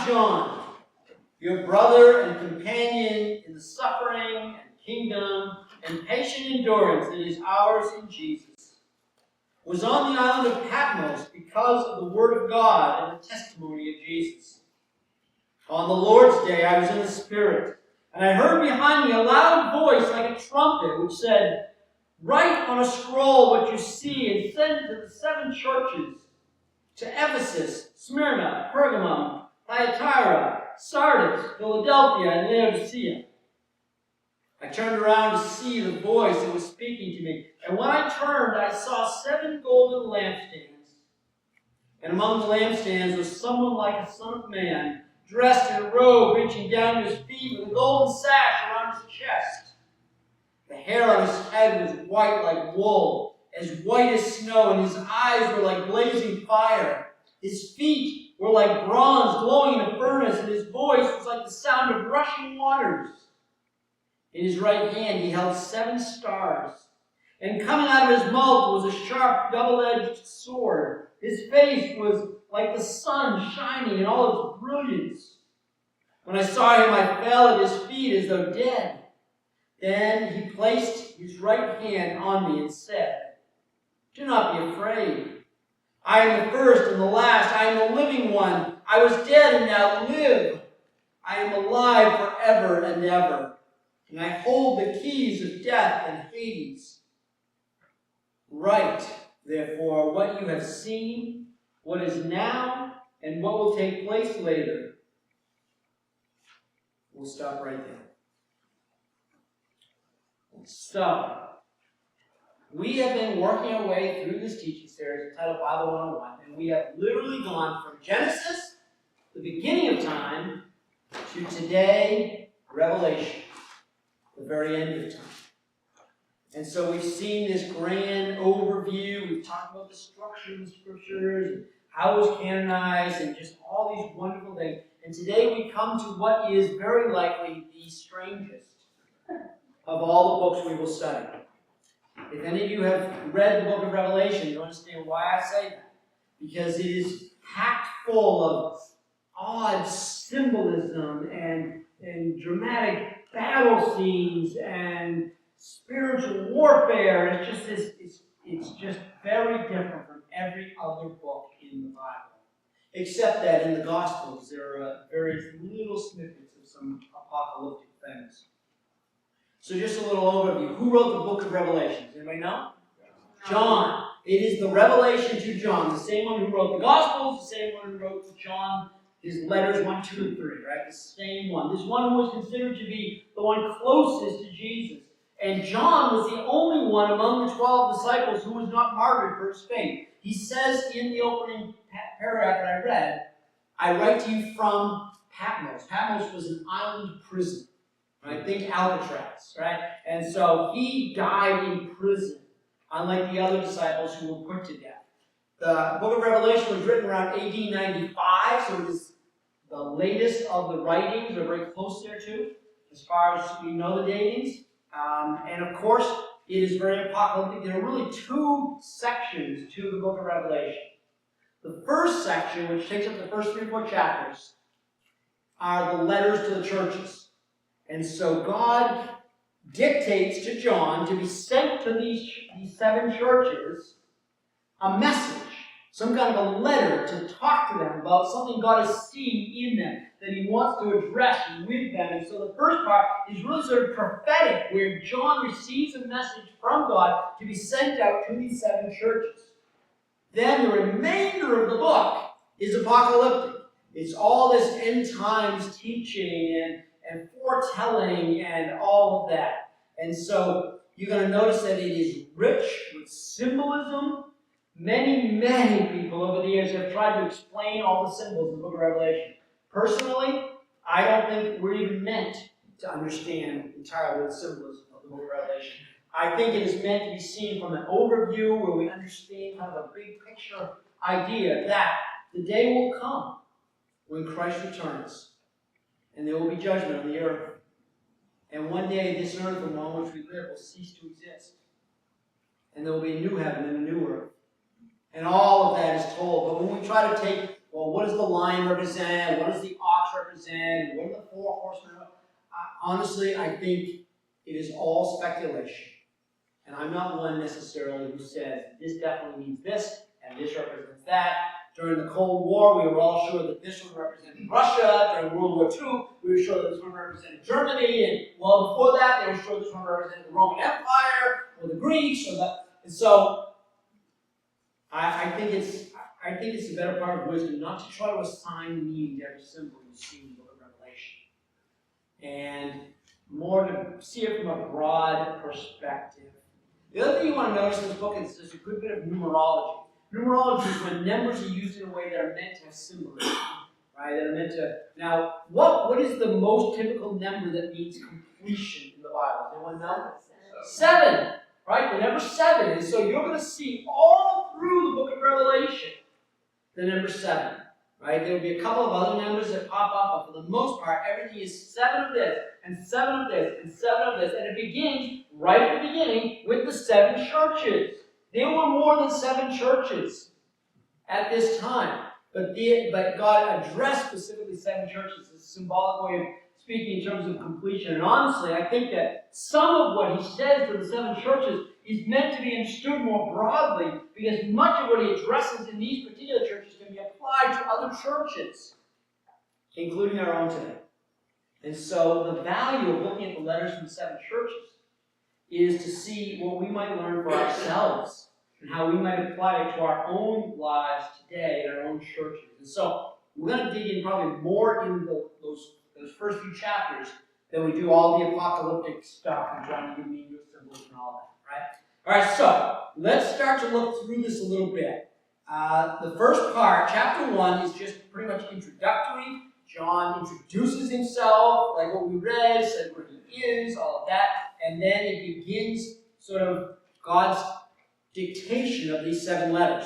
John, your brother and companion in the suffering and kingdom and patient endurance that is ours in Jesus, was on the island of Patmos because of the word of God and the testimony of Jesus. On the Lord's day I was in the Spirit, and I heard behind me a loud voice like a trumpet, which said, "Write on a scroll what you see and send to the 7 churches, to Ephesus, Smyrna, Pergamum, Thyatira, Sardis, Philadelphia, and Laodicea." I turned around to see the voice that was speaking to me, and when I turned, I saw 7 golden lampstands. And among the lampstands was someone like a son of man, dressed in a robe reaching down to his feet with a golden sash around his chest. The hair on his head was white like wool, as white as snow, and his eyes were like blazing fire. His feet were like bronze glowing in a furnace, and his voice was like the sound of rushing waters. In his right hand he held 7 stars, and coming out of his mouth was a sharp double-edged sword. His face was like the sun shining in all its brilliance. When I saw him, I fell at his feet as though dead. Then he placed his right hand on me and said, "Do not be afraid. I am the first and the last. I am the living one. I was dead and now live. I am alive forever and ever. And I hold the keys of death and Hades. Write, therefore, what you have seen, what is now, and what will take place later." We'll stop right there. So, we have been working our way through this teaching series entitled Bible 101, and we have literally gone from Genesis, the beginning of time, to today, Revelation, the very end of time. And so we've seen this grand overview. We've talked about the structure of the scriptures, and how it was canonized, and just all these wonderful things. And today we come to what is very likely the strangest of all the books we will study. If any of you have read the book of Revelation, you understand why I say that. Because it is packed full of odd symbolism and dramatic battle scenes and spiritual warfare. It's just very different from every other book in the Bible. Except that in the Gospels there are various little snippets of some apocalyptic things. So just a little overview. Who wrote the book of Revelation? Does anybody know? John. It is the revelation to John, the same one who wrote the Gospels, the same one who wrote to John his letters 1, 2, and 3, right? The same one. This one who was considered to be the one closest to Jesus. And John was the only one among the 12 disciples who was not martyred for his faith. He says in the opening paragraph that I read, "I write to you from Patmos." Patmos was an island prison. Right? Think Alcatraz, right? And so he died in prison, unlike the other disciples who were put to death. The book of Revelation was written around AD 95, so it is the latest of the writings, or very close thereto, as far as we know the datings. And of course, it is very apocalyptic. There are really 2 sections to the book of Revelation. The first section, which takes up the first 3 or 4 chapters, are the letters to the churches. And so God dictates to John to be sent to these 7 churches a message, some kind of a letter to talk to them about something God has seen in them that he wants to address with them. And so the first part is really sort of prophetic, where John receives a message from God to be sent out to these 7 churches. Then the remainder of the book is apocalyptic. It's all this end times teaching and foretelling and all of that. And so you're going to notice that it is rich with symbolism. Many people over the years have tried to explain all the symbols of the book of Revelation. Personally, I don't think we're even meant to understand entirely the symbolism of the book of Revelation. I think it is meant to be seen from an overview where we understand kind of a big picture idea that the day will come when Christ returns and there will be judgment on the earth. And one day this earth, the one on which we live, will cease to exist. And there will be a new heaven and a new earth. And all of that is told. But when we try to take, well, what does the lion represent? What does the ox represent, what do the four horsemen represent. Honestly, I think it is all speculation. And I'm not one necessarily who says this definitely means this and this represents that. During the Cold War, we were all sure that this one represented Russia. During World War II, we were sure that this one represented Germany. And well before that, they were sure this one represented the Roman Empire or the Greeks. And so I think it's a better part of wisdom not to try to assign meaning to every symbol you see in the book of Revelation. And more to see it from a broad perspective. The other thing you want to notice in this book is there's a good bit of numerology. Numerology is when numbers are used in a way that are meant to have symbolism, right? That are meant to. Now, what is the most typical number that means completion in the Bible? Anyone know? 7, right? The number 7. And so you're going to see all through the book of Revelation the number 7, right? There will be a couple of other numbers that pop up, but for the most part, everything is 7 of this, and 7 of this, and 7 of this, and it begins right at the beginning with the 7 churches. There were more than 7 churches at this time, but God addressed specifically 7 churches as a symbolic way of speaking in terms of completion. And honestly, I think that some of what he says to the 7 churches is meant to be understood more broadly, because much of what he addresses in these particular churches can be applied to other churches, including our own today. And so the value of looking at the letters from the 7 churches is to see what we might learn for ourselves and how we might apply it to our own lives today in our own churches. And so we're going to dig in probably more in those first few chapters than we do all the apocalyptic stuff and trying to give meaning to symbols and all that, right? All right, so let's start to look through this a little bit. The first part, chapter 1, is just pretty much introductory. John introduces himself, like what we read, said where he is, all of that, and then it begins sort of God's dictation of these 7 letters.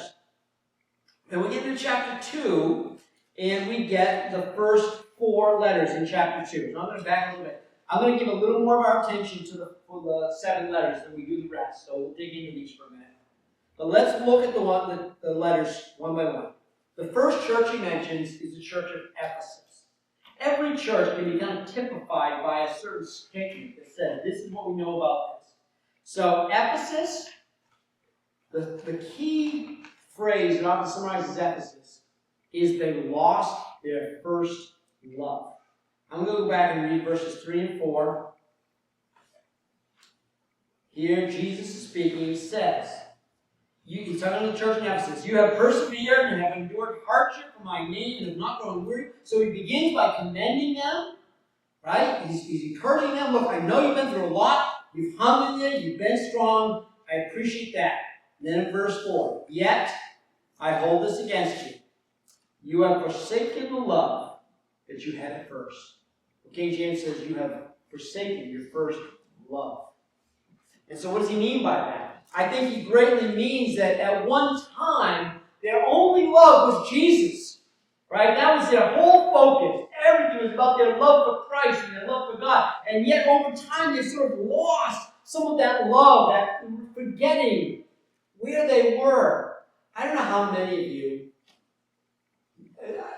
Then we get into chapter 2, and we get the first 4 letters in chapter 2. So I'm going to back a little bit. I'm going to give a little more of our attention to the 7 letters than we do the rest, so we'll dig into these for a minute. But let's look at the letters one by one. The first church he mentions is the church of Ephesus. Every church can be kind of typified by a certain statement that says, this is what we know about this. So Ephesus, the key phrase that often summarizes Ephesus is they lost their first love. I'm going to go back and read verses 3 and 4. Here Jesus is speaking. He says, he's talking to the church in Ephesus. You have persevered and have endured hardship for my name and have not grown weary. So he begins by commending them, right? He's encouraging them. Look, I know you've been through a lot. You've hung in there. You've been strong. I appreciate that. And then in verse 4, yet I hold this against you. You have forsaken the love that you had at first. King James says you have forsaken your first love. And so what does he mean by that? I think he greatly means that at one time, their only love was Jesus. Right? That was their whole focus. Everything was about their love for Christ and their love for God. And yet over time, they've sort of lost some of that love, that forgetting where they were. I don't know how many of you,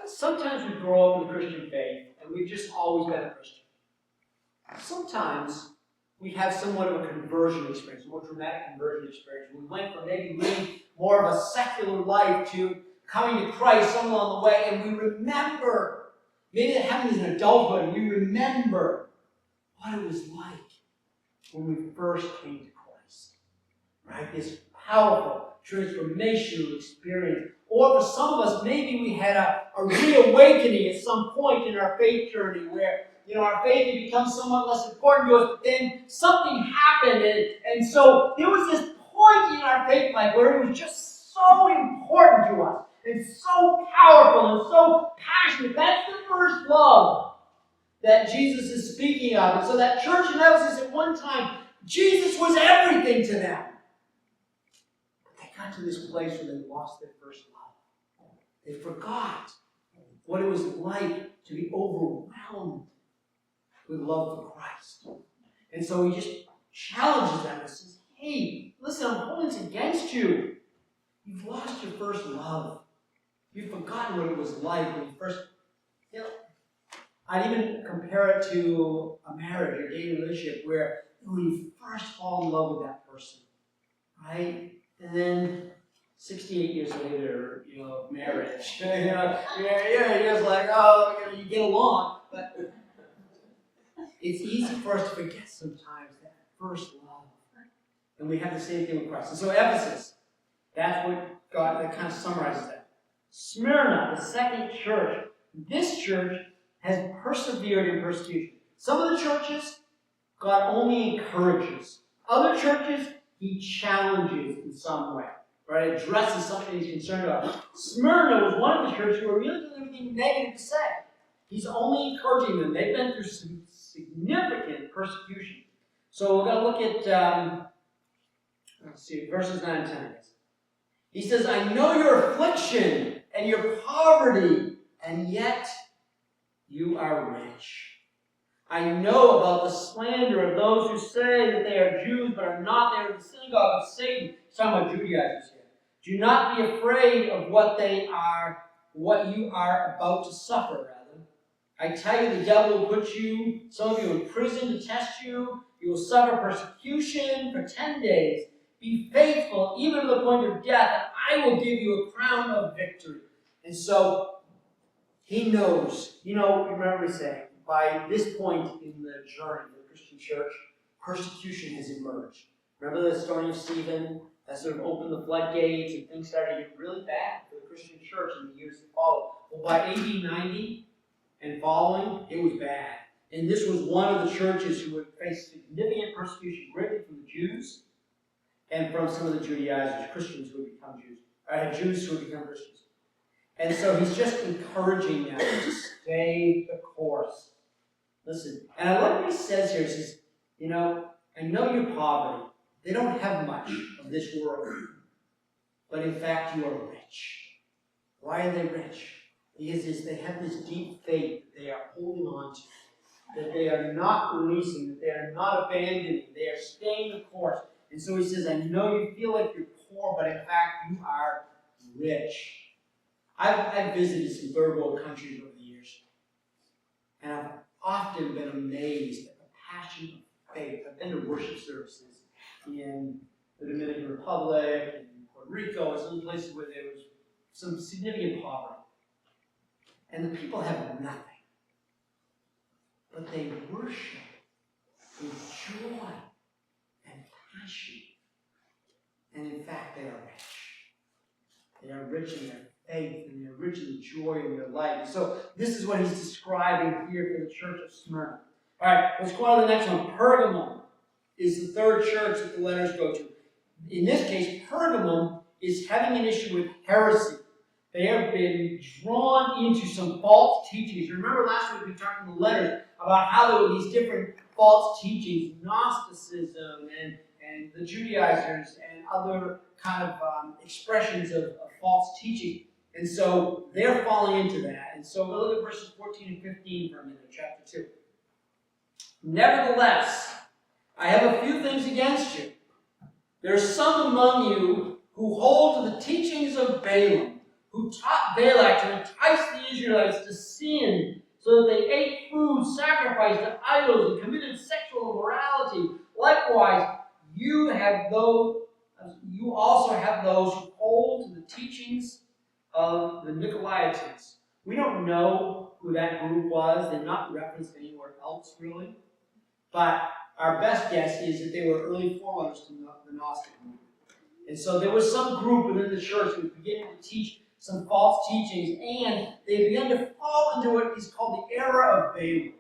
sometimes we grow up in the Christian faith and we've just always been a Christian. Sometimes we have somewhat of a conversion experience, a more dramatic conversion experience. We went from maybe living more of a secular life to coming to Christ somewhere along the way, and we remember, maybe that happened in adulthood, and we remember what it was like when we first came to Christ. Right? This powerful transformational experience. Or for some of us, maybe we had a reawakening at some point in our faith journey where our faith had become somewhat less important to us, but then something happened, and so there was this point in our faith life where it was just so important to us, and so powerful, and so passionate. That's the first love that Jesus is speaking of. And so that church in Ephesus at one time, Jesus was everything to them. But they got to this place where they lost their first love. They forgot what it was like to be overwhelmed with love for Christ. And so he just challenges them and says, hey, listen, I'm holding this against you. You've lost your first love. You've forgotten what it was like when you first... I'd even compare it to a marriage or dating relationship where when you first fall in love with that person, right? And then 68 years later, marriage, you're just like, oh, you get along, but it's easy for us to forget sometimes that first love. And we have the same thing with Christ. And so Ephesus, that's what God, that kind of summarizes that. Smyrna, the second church, this church has persevered in persecution. Some of the churches, God only encourages. Other churches, He challenges in some way, right? Addresses something He's concerned about. Smyrna was one of the churches who really didn't have anything negative to say. He's only encouraging them. They've been through some significant persecution. So we're going to look at, verses 9 and 10, I guess. He says, I know your affliction and your poverty, and yet you are rich. I know about the slander of those who say that they are Jews but are not. They are the synagogue of Satan. He's talking about Judaizers here. Do not be afraid of what you are about to suffer, rather. I tell you, the devil will put some of you in prison to test you. You will suffer persecution for 10 days. Be faithful, even to the point of death, and I will give you a crown of victory. And so, he knows. Remember saying, by this point in the journey of the Christian church, persecution has emerged. Remember the story of Stephen? That sort of opened the floodgates, and things started to get really bad for the Christian church in the years that followed. Well, by AD 90 and following, it was bad. And this was one of the churches who would face significant persecution, greatly from the Jews and from some of the Judaizers, Christians who would become Jews, Jews who would become Christians. And so he's just encouraging them to stay the course. Listen, and I love what he says here. He says, I know your poverty. They don't have much of this world. But in fact, you are rich. Why are they rich? Because they have this deep faith that they are holding on to, that they are not releasing, that they are not abandoning, they are staying the course. And so he says, I know you feel like you're poor, but in fact, you are rich. I've visited some third world countries over the years, and I've often been amazed at the passion of faith. I've been to worship services in the Dominican Republic, and Puerto Rico, and some places where there was some significant poverty. And the people have nothing, but they worship with joy and passion. And in fact, they are rich. They are rich in their faith, and they're rich in joy in their life. And so this is what he's describing here for the church of Smyrna. All right, let's go on to the next one. Pergamum is the third church that the letters go to. In this case, Pergamum is having an issue with heresy. They have been drawn into some false teachings. Remember last week we talked in the letters about how there were these different false teachings, Gnosticism and the Judaizers and other kind of expressions of false teaching. And so they're falling into that. And so we'll look at verses 14 and 15 for a minute, chapter 2. Nevertheless, I have a few things against you. There are some among you who hold to the teachings of Balaam, who taught Balak to entice the Israelites to sin, so that they ate food sacrificed to idols and committed sexual immorality. Likewise, you also have those who hold to the teachings of the Nicolaitans. We don't know who that group was. They're not referenced anywhere else, really. But our best guess is that they were early forerunners to the Gnostic movement. And so there was some group within the church who was beginning to teach some false teachings, and they began to fall into what is called the era of Balaam,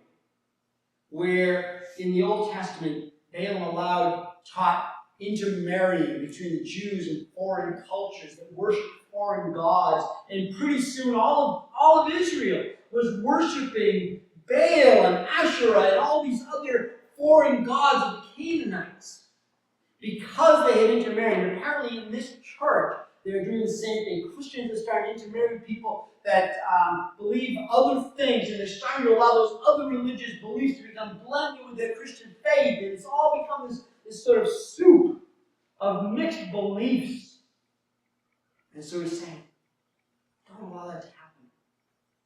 where in the Old Testament, Balaam taught intermarrying between the Jews and foreign cultures that worshiped foreign gods, and pretty soon all of Israel was worshiping Baal and Asherah and all these other foreign gods of the Canaanites because they had intermarried. And apparently in this church, they're doing the same thing. Christians are starting to intermarry people that believe other things, and they're starting to allow those other religious beliefs to become blended with their Christian faith, and it's all become this sort of soup of mixed beliefs. And so he's saying, don't allow that to happen.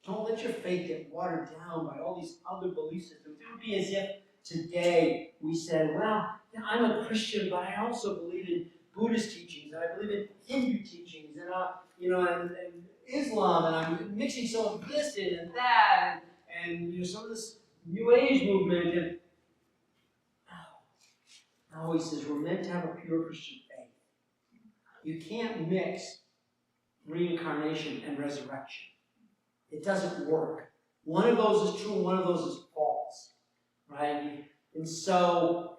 Don't let your faith get watered down by all these other belief systems. It would be as if today we said, well, yeah, I'm a Christian, but I also believe in Buddhist teachings, and I believe in Hindu teachings, and and Islam, and I'm mixing some of this in and that, and some of this New Age movement. And no, he says we're meant to have a pure Christian faith. You can't mix reincarnation and resurrection. It doesn't work. One of those is true, and one of those is false, right? And so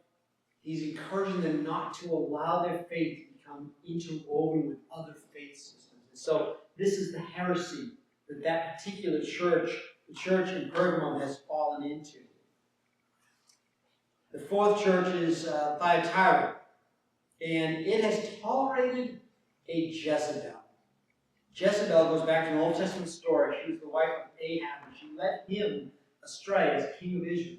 he's encouraging them not to allow their faith to become interwoven with other faith systems. And so this is the heresy that particular church, the church in Pergamum, has fallen into. The fourth church is Thyatira, and it has tolerated a Jezebel. Jezebel goes back to an Old Testament story. She was the wife of Ahab, and she led him astray as king of Israel.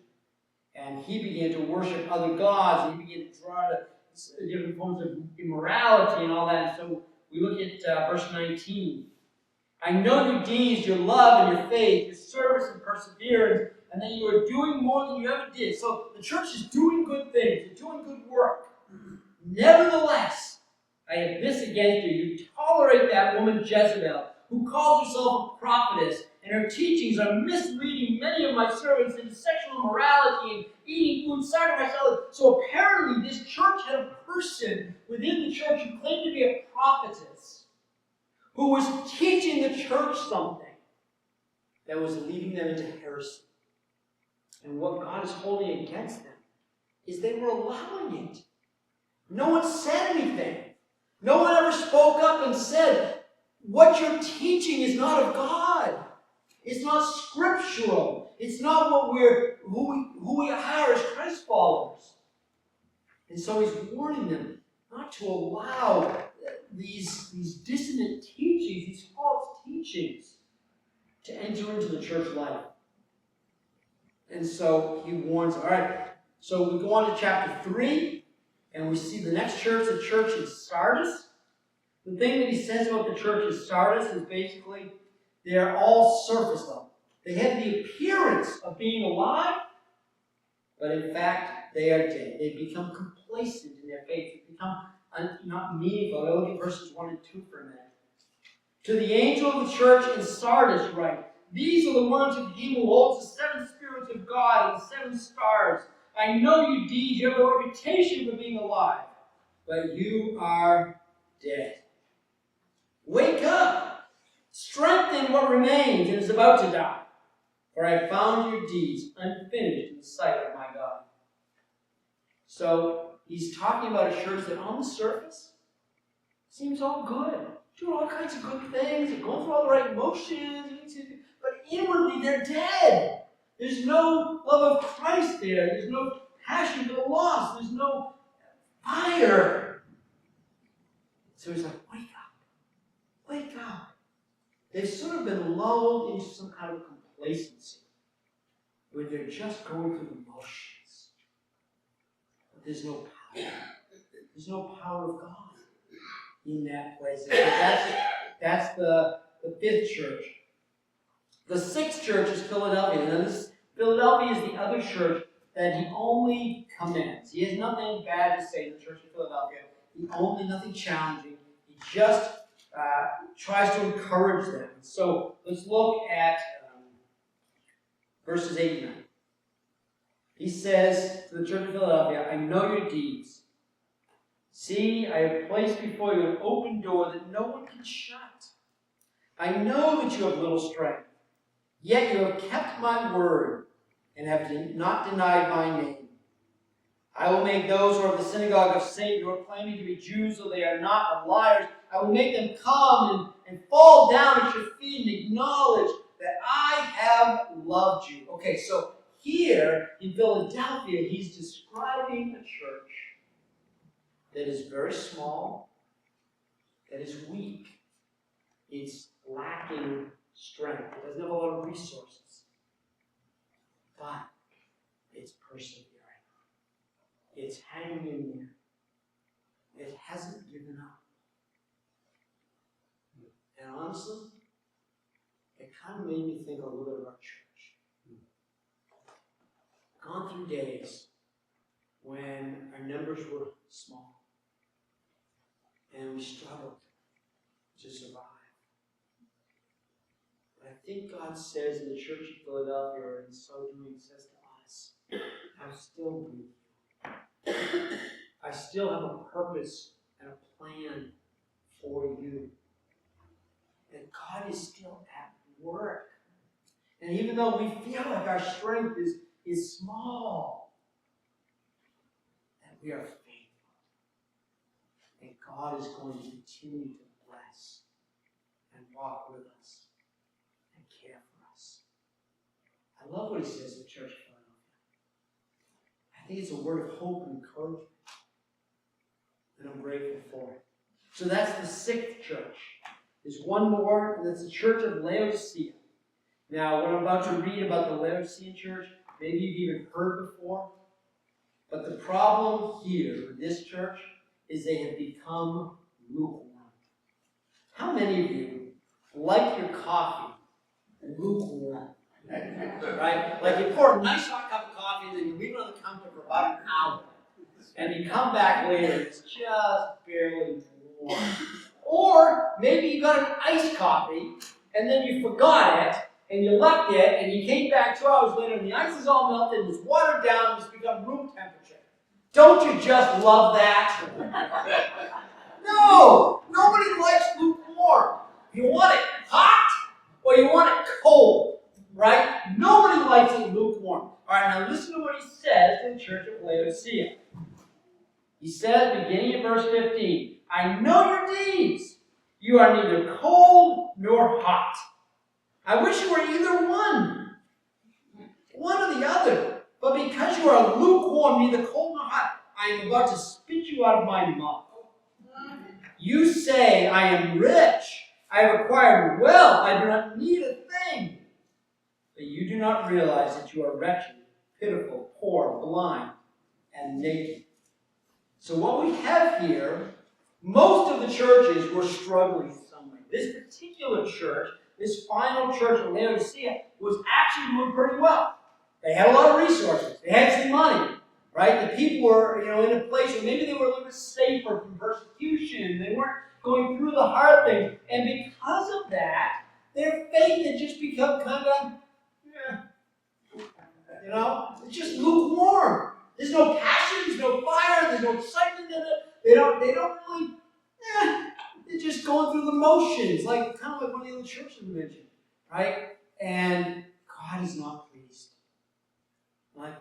And he began to worship other gods, and he began to draw to different forms of immorality and all that. And so we look at verse 19. I know your deeds, your love and your faith, your service and perseverance, and that you are doing more than you ever did. So the church is doing good things, they're doing good work. Nevertheless, I have this against you. You tolerate that woman Jezebel, who calls herself a prophetess, and her teachings are misleading many of my servants into sexual immorality and eating food sacrificed to others. So apparently this church had a person within the church who claimed to be a prophetess, who was teaching the church something that was leading them into heresy. And what God is holding against them is they were allowing it. No one said anything. No one ever spoke up and said, what you're teaching is not of God. It's not scriptural. It's not who we are as Christ followers. And so he's warning them not to allow these dissonant teachings, these false teachings, to enter into the church life. And so he warns, all right, so we go on to chapter 3, and we see the next church, the church in Sardis. The thing that he says about the church in Sardis is basically they're all surface level. They have the appearance of being alive, but in fact, they are dead. They become complacent in their faith. They become not meaningful. Look at verses 1 and 2 for a minute. To the angel of the church in Sardis write, these are the words of him who holds the 7 spirits of God and the 7 stars. I know your deeds. You have a reputation for being alive, but you are dead. Wake up! Strengthen what remains and is about to die. For I found your deeds unfinished in the sight of my God. So he's talking about a church that on the surface seems all good. Doing all kinds of good things. They're going through all the right motions. But inwardly they're dead. There's no love of Christ there. There's no passion for the lost. There's no fire. So he's like, wake up. Wake up. They've sort of been lulled into some kind of complacency where they're just going through the motions. But there's no power. There's no power of God in that place. That's the 5th church. The 6th church is Philadelphia. And Philadelphia is the other church that he only commends. He has nothing bad to say to the church of Philadelphia. Nothing challenging. He just tries to encourage them. So let's look at verses 8 and 9. He says to the church of Philadelphia, I know your deeds. See, I have placed before you an open door that no one can shut. I know that you have little strength, yet you have kept my word and have not denied my name. I will make those who are of the synagogue of Satan, who are claiming to be Jews, though they are not, liars. I will make them come and fall down at your feet and acknowledge that I have loved you. Okay, so here in Philadelphia, he's describing a church that is very small, that is weak. It's lacking strength. It doesn't have a lot of resources. But it's persevering. It's hanging in there. It hasn't given up. And honestly, it kind of made me think a little bit about church. Gone through days when our numbers were small and we struggled to survive. But I think God says in the church of Philadelphia, or in so doing, says to us, I'm still with you. I still have a purpose and a plan for you. And God is still at work. And even though we feel like our strength is small, that we are faithful. And God is going to continue to bless and walk with us and care for us. I love what he says in Church of Philadelphia. I think it's a word of hope and encouragement. And I'm grateful for it. So that's the sixth church. There's one more, and that's the church of Laodicea. Now, what I'm about to read about the Laodicean church, maybe you've even heard before. But the problem here with this church is they have become lukewarm. How many of you like your coffee lukewarm? Right? Like you pour a nice hot cup of coffee and then you leave it on the counter for about an hour. And you come back later and it's just barely warm. Or maybe you got an iced coffee and then you forgot it and you left it and you came back 2 hours later and the ice is all melted and it's watered down and it's become room temperature. Don't you just love that? No! Nobody likes lukewarm. You want it hot or you want it cold, right? Nobody likes it lukewarm. All right, now listen to what he says in the church of Laodicea. He says, beginning in verse 15, I know your deeds. You are neither cold nor hot. I wish you were either one or the other. But because you are lukewarm, neither cold nor hot, I am about to spit you out of my mouth. You say, I am rich. I have acquired wealth. I do not need a thing. But you do not realize that you are wretched, pitiful, poor, blind, and naked. So what we have here, most of the churches were struggling in some way. This particular church, this final church of Laodicea, was actually doing pretty well. They had a lot of resources. They had some money, right? The people were, in a place where maybe they were a little bit safer from persecution. They weren't going through the hard things. And because of that, their faith had just become kind of, it's just lukewarm. There's no passion, there's no fire, there's no excitement in it. They don't really, they're just going through the motions, kind of like one of the other churches we mentioned, right? And God is not pleased.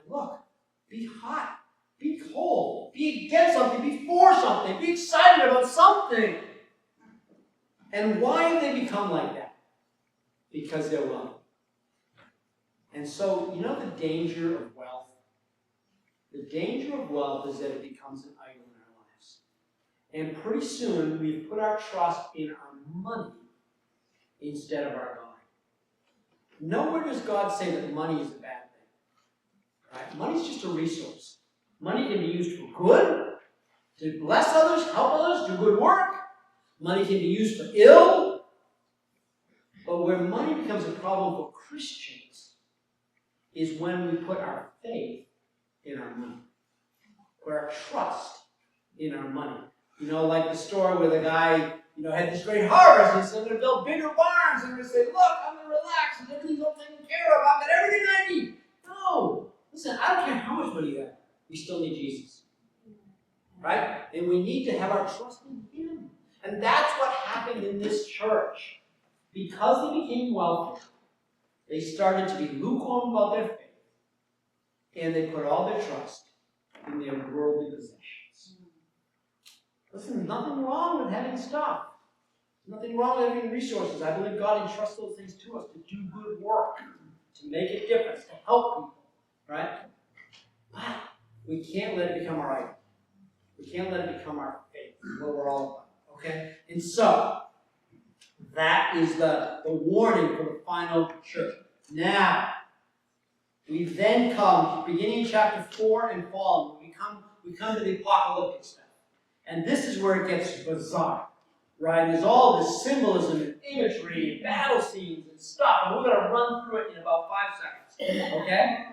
Look, be hot, be cold, be against something, be for something, be excited about something. And why have they become like that? Because they're wealthy. And so, the danger of wealth? The danger of wealth is that it becomes an idol in our lives. And pretty soon, we've put our trust in our money instead of our God. Nowhere does God say that money is a bad thing. Right? Money is just a resource. Money can be used for good, to bless others, help others, do good work. Money can be used for ill. But where money becomes a problem for Christians is when we put our faith in our money. Put our trust in our money. Like the story where the guy, had this great harvest and he said, I'm going to build bigger barns. And we're going to say, look, I'm going to relax and everything's all taken care of. I've got everything I need. No. Listen, I don't care how much money you have. We still need Jesus. Right? And we need to have our trust in Him. And that's what happened in this church. Because they became wealthy, they started to be lukewarm about their faith. And they put all their trust in their worldly possessions. Listen, there's nothing wrong with having stuff. There's nothing wrong with having resources. I believe God entrusts those things to us to do good work, to make a difference, to help people. Right? But we can't let it become our idol. We can't let it become our faith, what we're all about. Okay? And so, that is the warning for the final church. Now, we then come, beginning in chapter 4 and following, we come to the apocalyptic stuff. And this is where it gets bizarre. right? And there's all this symbolism and imagery and battle scenes and stuff, and we're going to run through it in about 5 seconds, okay?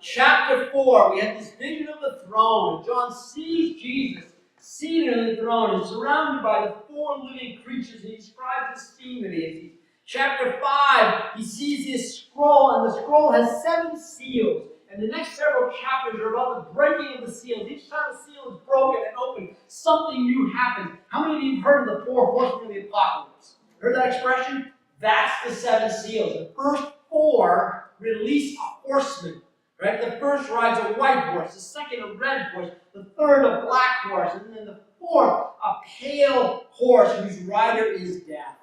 Chapter 4, we have this vision of the throne, and John sees Jesus seated on the throne and surrounded by the 4 living creatures, and he describes the scene that he is. Chapter 5, he sees this scroll, and the scroll has 7 seals. And the next several chapters are about the breaking of the seals. Each time a seal is broken and opened, something new happens. How many of you have heard of the 4 horsemen of the apocalypse? Heard that expression? That's the 7 seals. The first 4 release a horseman. Right? The first rides a white horse, the second a red horse, the third a black horse, and then the fourth a pale horse whose rider is death.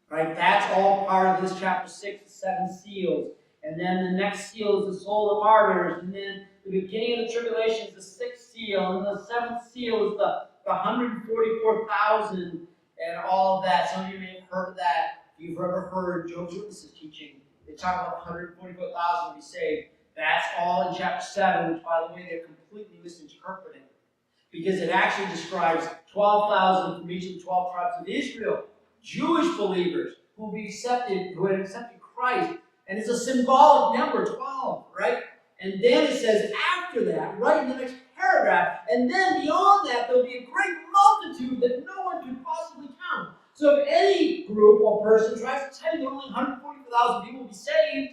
Right? That's all part of this chapter 6, the 7 seals. And then the next seal is the soul of martyrs. And then the beginning of the tribulation is the 6th seal. And the 7th seal is the 144,000 and all of that. Some of you may have heard of that. If you've ever heard Joe's Witnesses teaching, they talk about the 144,000 to be saved. That's all in chapter 7, which, by the way, they're completely misinterpreting. Because it actually describes 12,000 from each of the 12 tribes of Israel. Jewish believers who had accepted Christ. And it's a symbolic number, 12, right? And then it says after that, right in the next paragraph, and then beyond that, there'll be a great multitude that no one could possibly count. So if any group or person tries to tell you that only 144,000 people will be saved,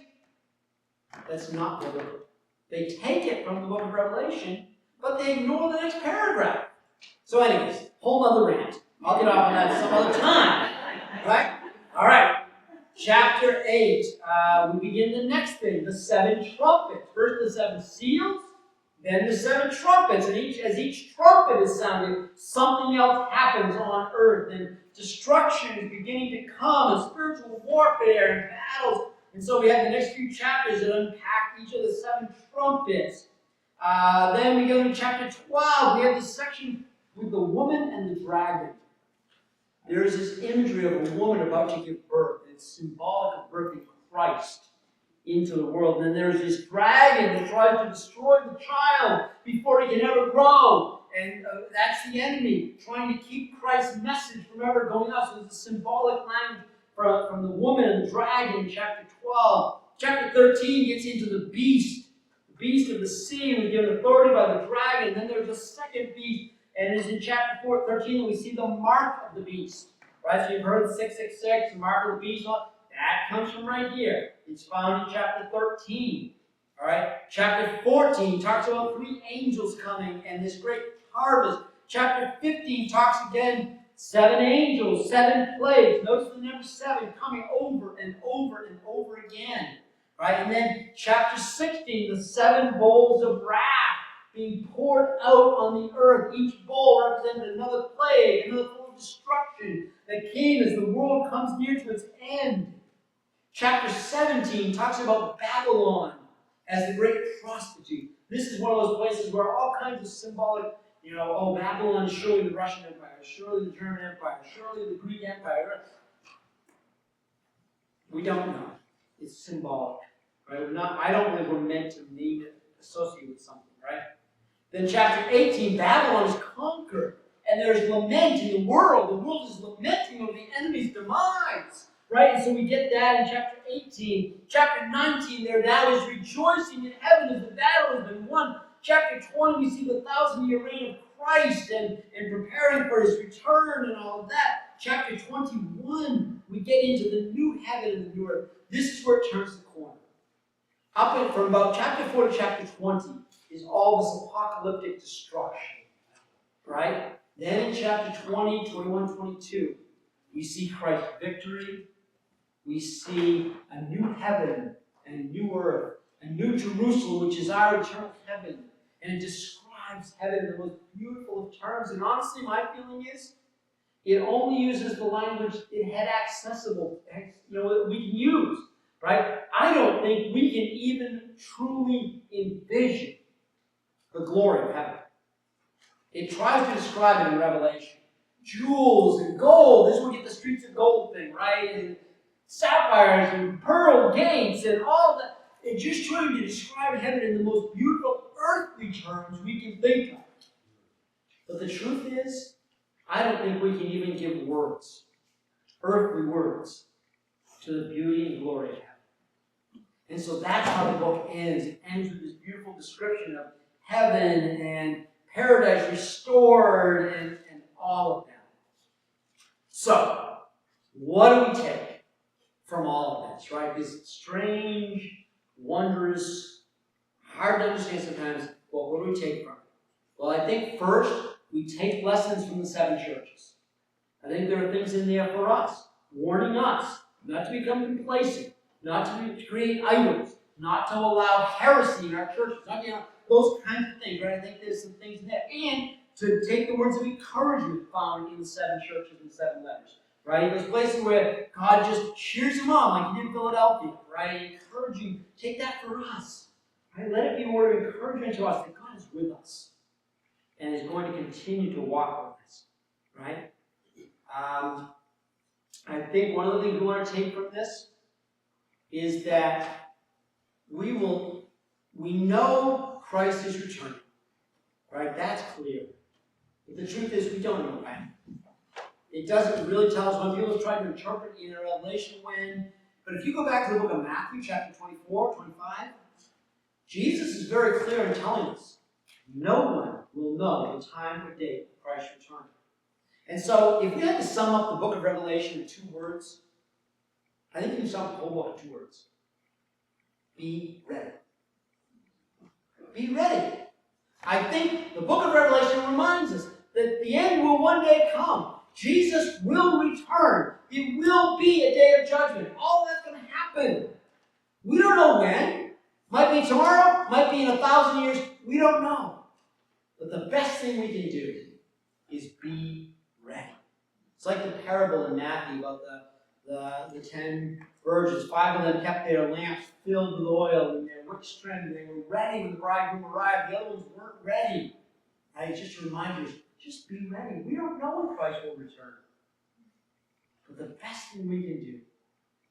that's not biblical. They take it from the book of Revelation, but they ignore the next paragraph. So anyways, whole other rant. I'll get off on that some other time. Right? All right. Chapter 8, we begin the next thing, the 7 trumpets. First the 7 seals, then the 7 trumpets. And as each trumpet is sounded, something else happens on earth. And destruction is beginning to come, and spiritual warfare and battles. And so we have the next few chapters that unpack each of the 7 trumpets. Then we go to chapter 12. We have this section with the woman and the dragon. There is this imagery of a woman about to give birth. It's symbolic of birthing Christ into the world. And then there's this dragon that tries to destroy the child before he can ever grow. And that's the enemy, trying to keep Christ's message from ever going out. So there's a symbolic language from the woman and the dragon in chapter 12. Chapter 13 gets into the beast. The beast of the sea was given authority by the dragon. And then there's a second beast. And it's in chapter 13 that we see the mark of the beast. Right? So you've heard 666, the mark of the beast. That comes from right here. It's found in chapter 13. All right? Chapter 14 talks about 3 angels coming and this great harvest. Chapter 15 talks again, 7 angels, 7 plagues. Notice the number 7 coming over and over and over again. Right? And then chapter 16, the 7 bowls of wrath being poured out on the earth. Each bowl represented another plague, another form of destruction that came as the world comes near to its end. Chapter 17 talks about Babylon as the great prostitute. This is one of those places where all kinds of symbolic, Babylon is surely the Russian Empire, surely the German Empire, surely the Greek Empire. We don't know. It's symbolic. Right? I don't believe we're meant to name it, associate with something, right? Then chapter 18, Babylon is conquered, and there's lament in the world. The world is lamenting over the enemy's demise, right? And so we get that in chapter 18. Chapter 19, there now is rejoicing in heaven as the battle has been won. Chapter 20, we see the 1,000-year reign of Christ and preparing for his return and all of that. Chapter 21, we get into the new heaven and the new earth. This is where it turns the corner. From about chapter 4 to chapter 20, is all this apocalyptic destruction, right? Then in chapter 20, 21, 22, we see Christ's victory. We see a new heaven and a new earth, a new Jerusalem, which is our eternal heaven. And it describes heaven in the most beautiful of terms. And honestly, my feeling is, it only uses the language it had accessible, we can use, right? I don't think we can even truly envision the glory of heaven. It tries to describe it in Revelation. Jewels and gold. This is where we get the streets of gold thing, right? And sapphires and pearl gates and all that. It's just trying to describe heaven in the most beautiful earthly terms we can think of. But the truth is, I don't think we can even give words, earthly words, to the beauty and glory of heaven. And so that's how the book ends. It ends with this beautiful description of heaven and paradise restored and all of that. So, what do we take from all of this, right? This strange, wondrous, hard to understand sometimes, well, what do we take from it? Well, I think first, we take lessons from the 7 churches. I think there are things in there for us, warning us not to become complacent, not to create idols, not to allow heresy in our churches, not those kinds of things, right? I think there's some things in there. And to take the words of encouragement found in the 7 churches and 7 letters, right? There's places where God just cheers them on, like he did in Philadelphia, right? Encouraging, take that for us, right? Let it be a word of encouragement to us that God is with us and is going to continue to walk with us, right? I think one of the things we want to take from this is that we know Christ is returning, right? That's clear. But the truth is we don't know when. It doesn't really tell us when. People try to interpret in Revelation when. But if you go back to the book of Matthew, chapter 24, 25, Jesus is very clear in telling us no one will know the time or date of Christ's return. And so, if we had to sum up the book of Revelation in 2 words, I think you can sum up the whole book in 2 words. Be ready. Be ready. I think the book of Revelation reminds us that the end will one day come. Jesus will return. It will be a day of judgment. All that's going to happen. We don't know when. Might be tomorrow, might be in 1,000 years. We don't know. But the best thing we can do is be ready. It's like the parable in Matthew about the 10 virgins. 5 of them kept their lamps filled with oil and their wick trimmed. They were ready when the bridegroom arrived. The other ones weren't ready. Just to remind you, just be ready. We don't know when Christ will return. But the best thing we can do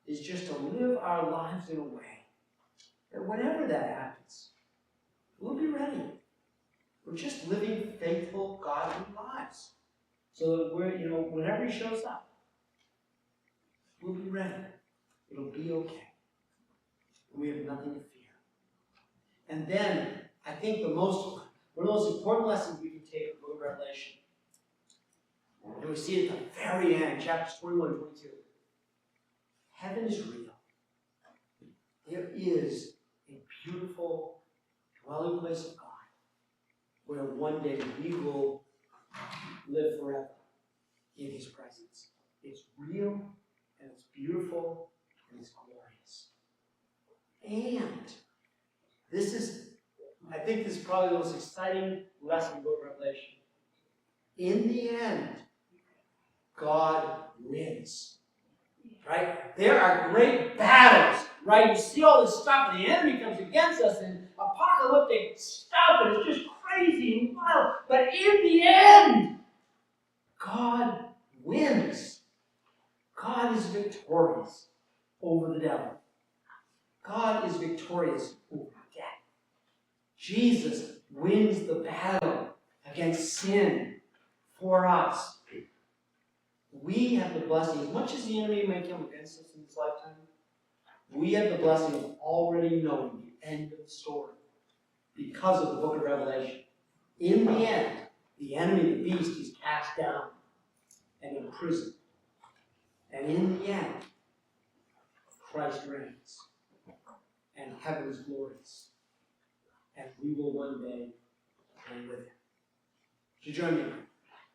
is just to live our lives in a way that whenever that happens, we'll be ready. We're just living faithful, godly lives. So that we're, whenever he shows up, we'll be ready. It'll be okay. We have nothing to fear. And then, I think one of the most important lessons we can take from the book of Revelation, and we see it at the very end, chapters 21 and 22. Heaven is real. There is a beautiful dwelling place of God where one day we will live forever in his presence. It's real, and it's beautiful, and it's glorious. And I think this is probably the most exciting lesson in the book of Revelation. In the end, God wins. Right? There are great battles, right? You see all this stuff, and the enemy comes against us, and apocalyptic stuff, and it's just crazy and wild. But in the end, God wins. God is victorious over the devil. God is victorious over death. Jesus wins the battle against sin for us. We have the blessing, as much as the enemy may come against us in this lifetime, we have the blessing of already knowing the end of the story because of the book of Revelation. In the end, the enemy, the beast, is cast down and imprisoned. And in the end, Christ reigns. And heaven is glorious. And we will one day reign with him. Would you join me?